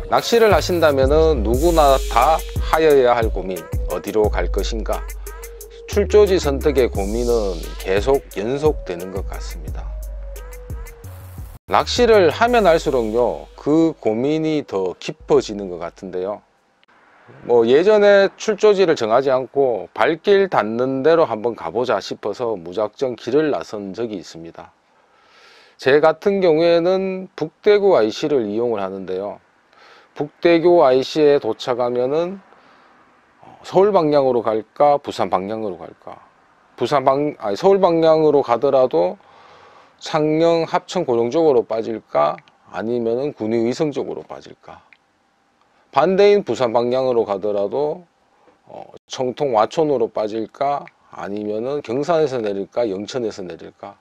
낚시를 하신다면 누구나 다 하여야 할 고민, 어디로 갈 것인가? 출조지 선택의 고민은 계속 연속되는 것 같습니다. 낚시를 하면 할수록요, 그 고민이 더 깊어지는 것 같은데요. 예전에 출조지를 정하지 않고 발길 닿는 대로 한번 가보자 싶어서 무작정 길을 나선 적이 있습니다. 제 같은 경우에는 북대구 IC를 이용을 하는데요. 북대교 IC에 도착하면은 서울 방향으로 갈까, 부산 방향으로 갈까? 서울 방향으로 가더라도 창녕, 합천, 고령 쪽으로 빠질까? 아니면은 군위, 의성 쪽으로 빠질까? 반대인 부산 방향으로 가더라도 청통, 와촌으로 빠질까? 아니면은 경산에서 내릴까? 영천에서 내릴까?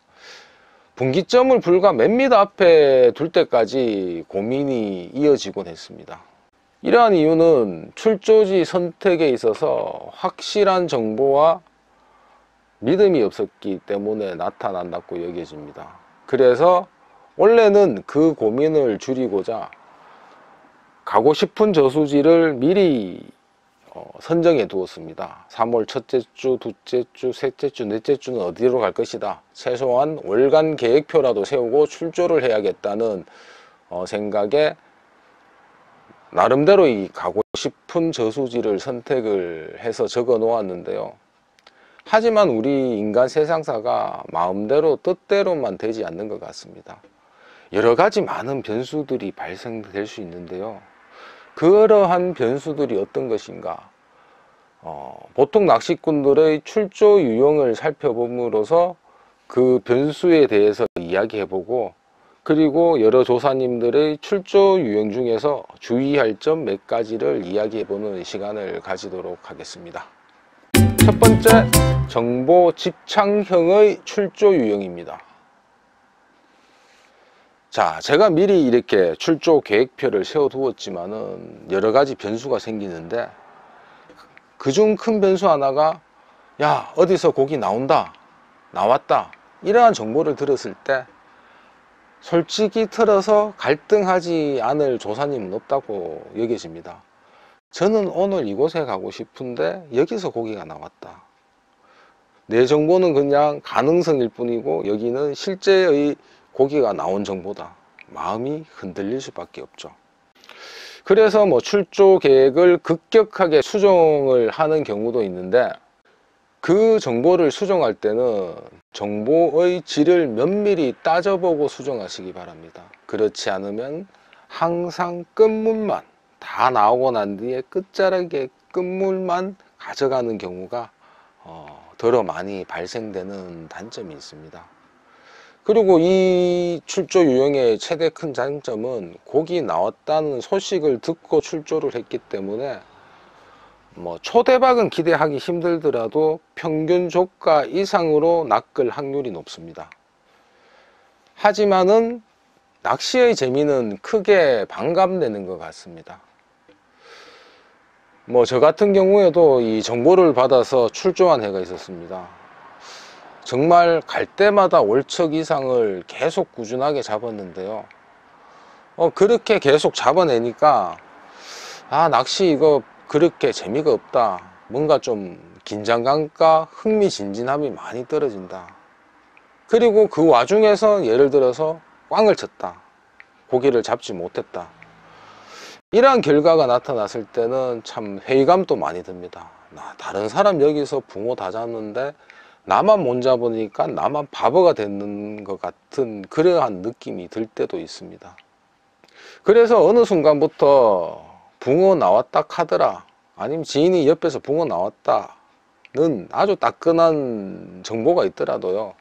분기점을 불과 몇 미터 앞에 둘 때까지 고민이 이어지곤 했습니다. 이러한 이유는 출조지 선택에 있어서 확실한 정보와 믿음이 없었기 때문에 나타난다고 여겨집니다. 그래서 원래는 그 고민을 줄이고자 가고 싶은 저수지를 미리 선정해 두었습니다. 3월 첫째 주, 둘째 주, 셋째 주, 넷째 주는 어디로 갈 것이다. 최소한 월간 계획표라도 세우고 출조를 해야겠다는 생각에 나름대로 이 가고 싶은 저수지를 선택을 해서 적어 놓았는데요. 하지만 우리 인간 세상사가 마음대로 뜻대로만 되지 않는 것 같습니다. 여러 가지 많은 변수들이 발생될 수 있는데요. 그러한 변수들이 어떤 것인가? 보통 낚시꾼들의 출조 유형을 살펴봄으로써 그 변수에 대해서 이야기해보고, 그리고 여러 조사님들의 출조 유형 중에서 주의할 점 몇 가지를 이야기해보는 시간을 가지도록 하겠습니다. 첫 번째, 정보 집착형의 출조 유형입니다. 자, 제가 미리 이렇게 출조 계획표를 세워두었지만은 여러 가지 변수가 생기는데, 그중 큰 변수 하나가 야, 어디서 고기 나온다, 나왔다, 이러한 정보를 들었을 때 솔직히 틀어서 갈등하지 않을 조사님은 없다고 여겨집니다. 저는 오늘 이곳에 가고 싶은데 여기서 고기가 나왔다. 내 정보는 그냥 가능성일 뿐이고 여기는 실제의 고기가 나온 정보다. 마음이 흔들릴 수밖에 없죠. 그래서 출조 계획을 급격하게 수정을 하는 경우도 있는데, 그 정보를 수정할 때는 정보의 질을 면밀히 따져보고 수정하시기 바랍니다. 그렇지 않으면 항상 끝물만 다 나오고 난 뒤에 끝자락에 끝물만 가져가는 경우가 더러 많이 발생되는 단점이 있습니다. 그리고 이 출조 유형의 최대 큰 장점은 고기 나왔다는 소식을 듣고 출조를 했기 때문에 초대박은 기대하기 힘들더라도 평균 조가 이상으로 낚을 확률이 높습니다. 하지만은 낚시의 재미는 크게 반감되는 것 같습니다. 저 같은 경우에도 이 정보를 받아서 출조한 해가 있었습니다. 정말 갈 때마다 월척 이상을 계속 꾸준하게 잡았는데요. 그렇게 계속 잡아내니까 낚시 이거 그렇게 재미가 없다, 뭔가 좀 긴장감과 흥미진진함이 많이 떨어진다. 그리고 그 와중에서 예를 들어서 꽝을 쳤다, 고기를 잡지 못했다, 이러한 결과가 나타났을 때는 참 회의감도 많이 듭니다. 다른 사람 여기서 붕어 다 잡는데 나만 못 잡으니까 나만 바보가 되는 것 같은 그러한 느낌이 들 때도 있습니다. 그래서 어느 순간부터 붕어 나왔다 카더라, 아니면 지인이 옆에서 붕어 나왔다는 아주 따끈한 정보가 있더라도요,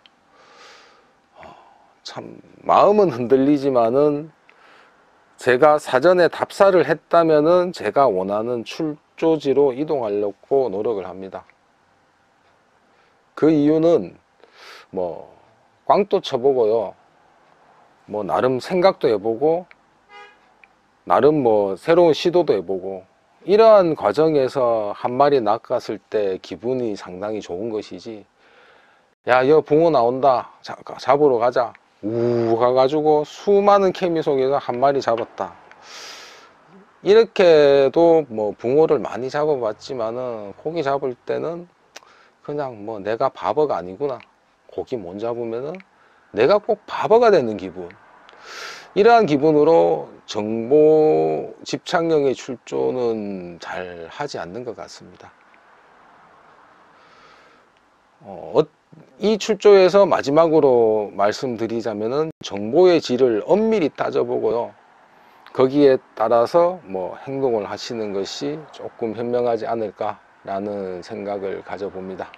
참 마음은 흔들리지만은 제가 사전에 답사를 했다면은 제가 원하는 출조지로 이동하려고 노력을 합니다. 그 이유는 꽝도 쳐보고요, 나름 생각도 해보고, 나름 새로운 시도도 해보고, 이러한 과정에서 한 마리 낚았을 때 기분이 상당히 좋은 것이지, 야, 여 붕어 나온다. 잡으러 가자. 우 가가지고 수많은 케미 속에서 한 마리 잡았다. 이렇게도 뭐 붕어를 많이 잡아봤지만은 고기 잡을 때는 그냥 뭐 내가 바보가 아니구나. 고기 못 잡으면은 내가 꼭 바보가 되는 기분. 이러한 기분으로 정보 집착형의 출조는 잘 하지 않는 것 같습니다. 이 출조에서 마지막으로 말씀드리자면은 정보의 질을 엄밀히 따져보고요. 거기에 따라서 뭐 행동을 하시는 것이 조금 현명하지 않을까라는 생각을 가져봅니다.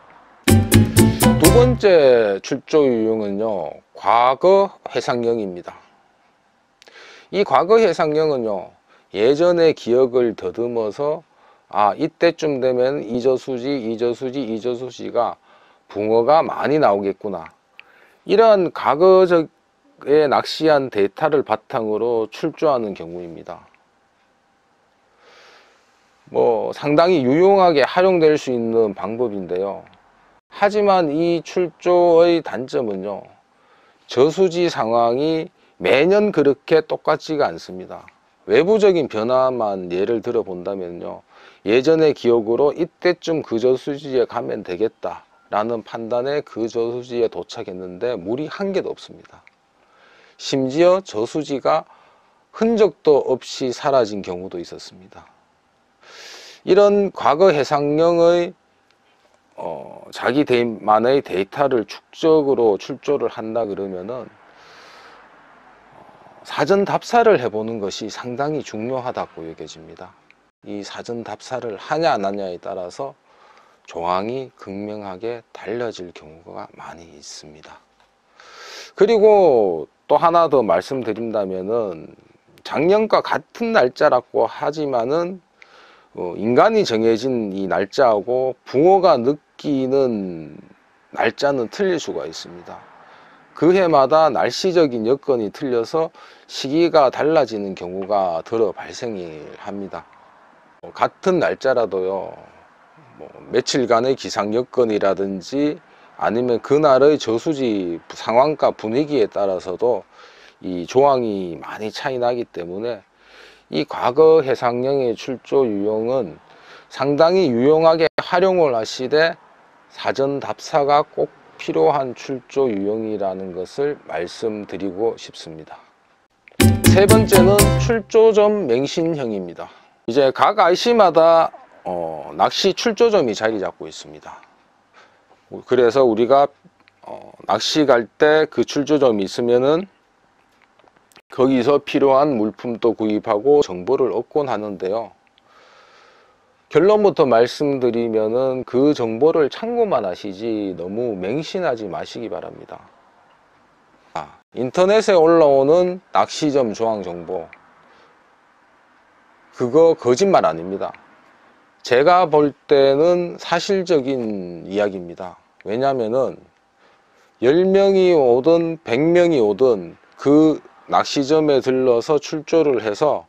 두 번째 출조 유형은요, 과거 회상형입니다. 이 과거 회상형은요, 예전의 기억을 더듬어서 이때쯤 되면 이저수지가 붕어가 많이 나오겠구나, 이런 과거적의 낚시한 데이터를 바탕으로 출조하는 경우입니다. 뭐 상당히 유용하게 활용될 수 있는 방법인데요. 하지만 이 출조의 단점은요, 저수지 상황이 매년 그렇게 똑같지가 않습니다. 외부적인 변화만 예를 들어 본다면요, 예전의 기억으로 이때쯤 그 저수지에 가면 되겠다 라는 판단에 그 저수지에 도착했는데 물이 한 개도 없습니다. 심지어 저수지가 흔적도 없이 사라진 경우도 있었습니다. 이런 과거 해상형의 자기만의 데이터를 축적으로 출조를 한다 그러면은 사전 답사를 해보는 것이 상당히 중요하다고 여겨집니다. 이 사전 답사를 하냐 안 하냐에 따라서 조항이 극명하게 달라질 경우가 많이 있습니다. 그리고 또 하나 더 말씀드린다면은 작년과 같은 날짜라고 하지만은 인간이 정해진 이 날짜하고 붕어가 느끼는 날짜는 틀릴 수가 있습니다. 그 해마다 날씨적인 여건이 틀려서 시기가 달라지는 경우가 들어 발생을 합니다. 같은 날짜라도요, 뭐 며칠간의 기상 여건이라든지 아니면 그날의 저수지 상황과 분위기에 따라서도 이 조항이 많이 차이 나기 때문에 이 과거 해상형의 출조 유형은 상당히 유용하게 활용을 하시되 사전 답사가 꼭 필요한 출조 유형이라는 것을 말씀드리고 싶습니다. 세 번째는 출조점 맹신형입니다. 이제 각 IC마다 낚시 출조점이 자리 잡고 있습니다. 그래서 우리가 낚시 갈 때 그 출조점이 있으면은 거기서 필요한 물품도 구입하고 정보를 얻곤 하는데요. 결론부터 말씀드리면은 그 정보를 참고만 하시지 너무 맹신하지 마시기 바랍니다. 인터넷에 올라오는 낚시점 조항 정보, 그거 거짓말 아닙니다. 제가 볼 때는 사실적인 이야기입니다. 왜냐면은 10명이 오든 100명이 오든 그 낚시점에 들러서 출조를 해서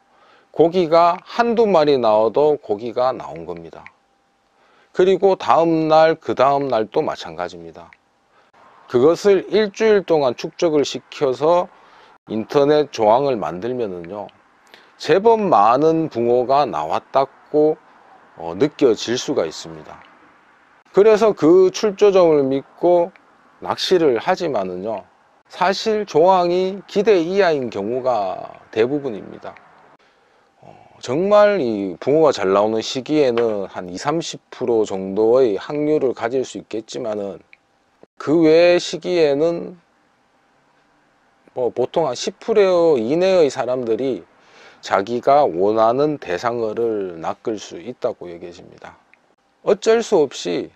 고기가 한두 마리 나와도 고기가 나온 겁니다. 그리고 다음날 그 다음날 또 마찬가지입니다. 그것을 일주일 동안 축적을 시켜서 인터넷 조항을 만들면은요, 제법 많은 붕어가 나왔다고 느껴질 수가 있습니다. 그래서 그 출조점을 믿고 낚시를 하지만은요, 사실 조항이 기대 이하인 경우가 대부분입니다. 정말 이 붕어가 잘 나오는 시기에는 한 20-30% 정도의 확률을 가질 수 있겠지만은 그 외의 시기에는 뭐 보통 한 10% 이내의 사람들이 자기가 원하는 대상어를 낚을 수 있다고 여겨집니다. 어쩔 수 없이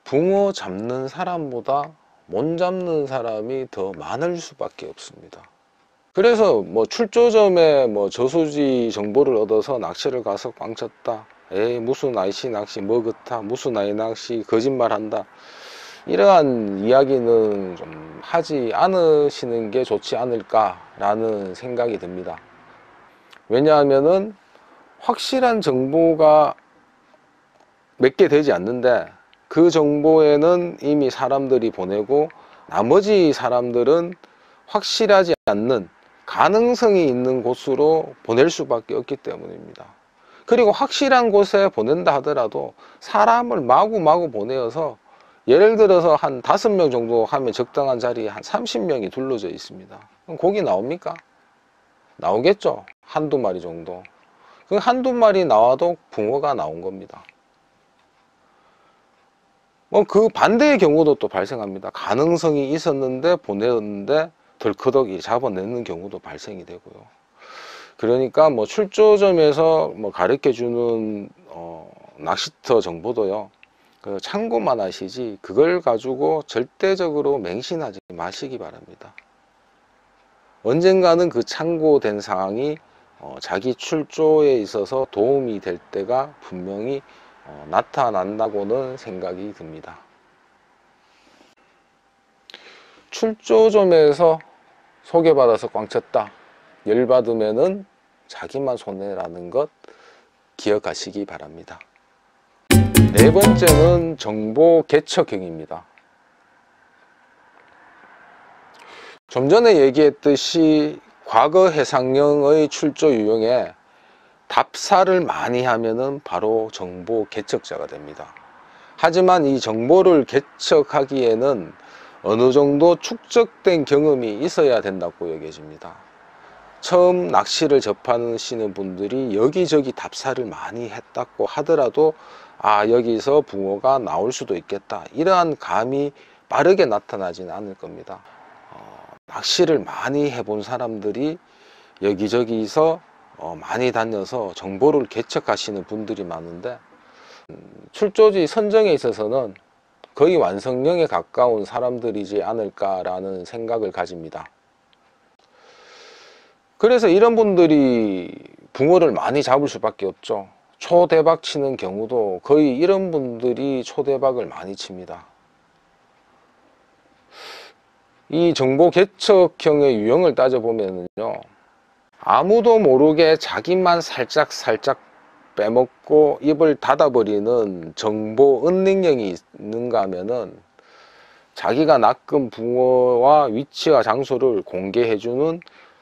붕어 잡는 사람보다 못 잡는 사람이 더 많을 수밖에 없습니다. 그래서 뭐 출조점에 뭐 저수지 정보를 얻어서 낚시를 가서 꽝 쳤다, 에이 무슨 IC 낚시 먹었다, 무슨 아이 낚시 거짓말한다, 이러한 이야기는 좀 하지 않으시는 게 좋지 않을까라는 생각이 듭니다. 왜냐하면은 확실한 정보가 몇 개 되지 않는데 그 정보에는 이미 사람들이 보내고 나머지 사람들은 확실하지 않는 가능성이 있는 곳으로 보낼 수밖에 없기 때문입니다. 그리고 확실한 곳에 보낸다 하더라도 사람을 마구마구 보내어서 예를 들어서 한 5명 정도 하면 적당한 자리에 한 30명이 둘러져 있습니다. 그럼 고기 나옵니까? 나오겠죠. 한두 마리 정도. 그 한두 마리 나와도 붕어가 나온 겁니다. 뭐 그 반대의 경우도 또 발생합니다. 가능성이 있었는데 보냈는데 덜커덕이 잡아내는 경우도 발생이 되고요. 그러니까 뭐 출조점에서 뭐 가르쳐 주는 낚시터 정보도요, 그 참고만 하시지 그걸 가지고 절대적으로 맹신하지 마시기 바랍니다. 언젠가는 그 참고된 상황이 자기 출조에 있어서 도움이 될 때가 분명히 나타난다고는 생각이 듭니다. 출조점에서 소개받아서 꽝 쳤다, 열받으면은 자기만 손해라는 것 기억하시기 바랍니다. 네 번째는 정보 개척형입니다. 좀 전에 얘기했듯이 과거 해상령의 출조 유형에 답사를 많이 하면은 바로 정보 개척자가 됩니다. 하지만 이 정보를 개척하기에는 어느 정도 축적된 경험이 있어야 된다고 여겨집니다. 처음 낚시를 접하시는 분들이 여기저기 답사를 많이 했다고 하더라도 여기서 붕어가 나올 수도 있겠다, 이러한 감이 빠르게 나타나지는 않을 겁니다. 낚시를 많이 해본 사람들이 여기저기서 많이 다녀서 정보를 개척하시는 분들이 많은데, 출조지 선정에 있어서는 거의 완성형에 가까운 사람들이지 않을까라는 생각을 가집니다. 그래서 이런 분들이 붕어를 많이 잡을 수밖에 없죠. 초대박 치는 경우도 거의 이런 분들이 초대박을 많이 칩니다. 이 정보 개척형의 유형을 따져보면요, 아무도 모르게 자기만 살짝 빼먹고 입을 닫아버리는 정보 은닉형이 있는가 하면은 자기가 낚은 붕어와 위치와 장소를 공개해주는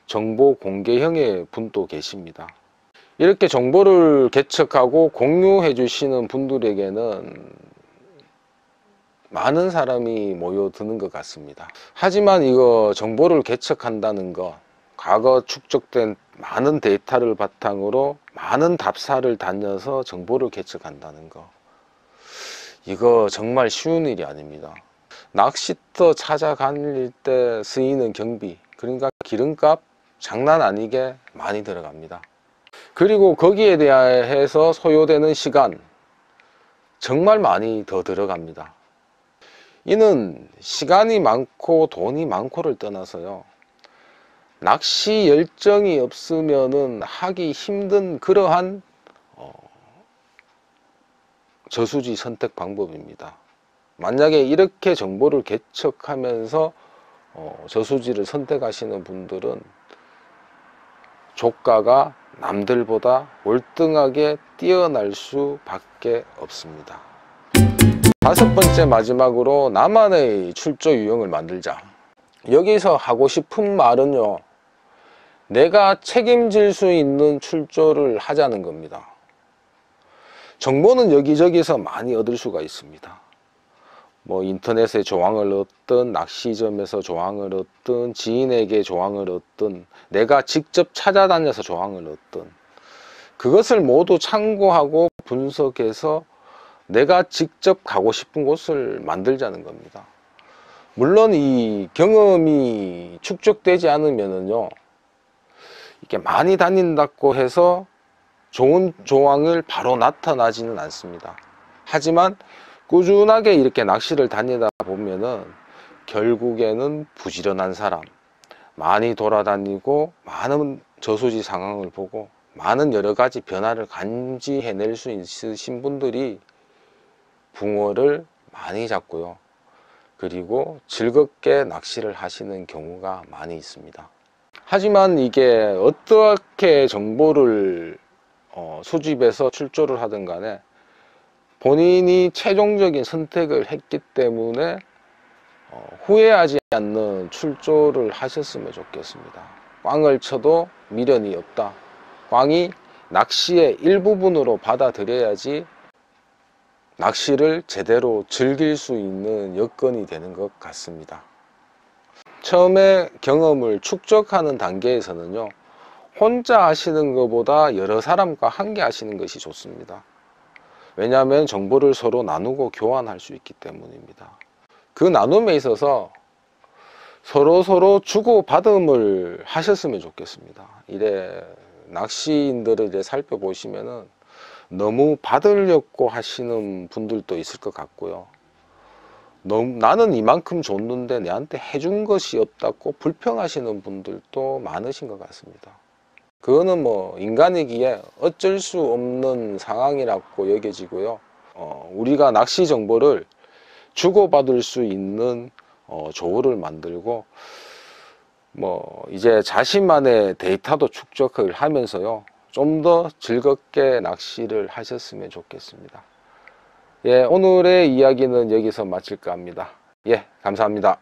정보 공개형의 분도 계십니다. 이렇게 정보를 개척하고 공유해 주시는 분들에게는 많은 사람이 모여드는 것 같습니다. 하지만 이거 정보를 개척한다는 것, 과거 축적된 많은 데이터를 바탕으로 많은 답사를 다녀서 정보를 개척한다는 것, 이거 정말 쉬운 일이 아닙니다. 낚시터 찾아다닐 때 쓰이는 경비, 그러니까 기름값 장난 아니게 많이 들어갑니다. 그리고 거기에 대해서 소요되는 시간 정말 많이 더 들어갑니다. 이는 시간이 많고 돈이 많고를 떠나서요, 낚시 열정이 없으면은 하기 힘든 그러한 저수지 선택 방법입니다. 만약에 이렇게 정보를 개척하면서 저수지를 선택하시는 분들은 조가가 남들보다 월등하게 뛰어날 수밖에 없습니다. 다섯 번째, 마지막으로 나만의 출조 유형을 만들자. 여기서 하고 싶은 말은요, 내가 책임질 수 있는 출조를 하자는 겁니다. 정보는 여기저기서 많이 얻을 수가 있습니다. 뭐 인터넷에 조항을 얻든, 낚시점에서 조항을 얻든, 지인에게 조항을 얻든, 내가 직접 찾아다녀서 조항을 얻든, 그것을 모두 참고하고 분석해서 내가 직접 가고 싶은 곳을 만들자는 겁니다. 물론 이 경험이 축적되지 않으면요, 이렇게 많이 다닌다고 해서 좋은 조항을 바로 나타나지는 않습니다. 하지만 꾸준하게 이렇게 낚시를 다니다 보면은 결국에는 부지런한 사람, 많이 돌아다니고 많은 저수지 상황을 보고 많은 여러 가지 변화를 감지해낼 수 있으신 분들이 붕어를 많이 잡고요, 그리고 즐겁게 낚시를 하시는 경우가 많이 있습니다. 하지만 이게 어떻게 정보를 수집해서 출조를 하든 간에 본인이 최종적인 선택을 했기 때문에 후회하지 않는 출조를 하셨으면 좋겠습니다. 꽝을 쳐도 미련이 없다. 꽝이 낚시의 일부분으로 받아들여야지 낚시를 제대로 즐길 수 있는 여건이 되는 것 같습니다. 처음에 경험을 축적하는 단계에서는요, 혼자 하시는 것보다 여러 사람과 함께 하시는 것이 좋습니다. 왜냐하면 정보를 서로 나누고 교환할 수 있기 때문입니다. 그 나눔에 있어서 서로 주고받음을 하셨으면 좋겠습니다. 이래 낚시인들을 이제 살펴보시면은 너무 받으려고 하시는 분들도 있을 것 같고요. 나는 이만큼 줬는데 내한테 해준 것이 없다고 불평하시는 분들도 많으신 것 같습니다. 그거는 뭐 인간이기에 어쩔 수 없는 상황이라고 여겨지고요. 우리가 낚시 정보를 주고받을 수 있는 조언을 만들고 뭐 이제 자신만의 데이터도 축적을 하면서요, 좀 더 즐겁게 낚시를 하셨으면 좋겠습니다. 예, 오늘의 이야기는 여기서 마칠까 합니다. 예, 감사합니다.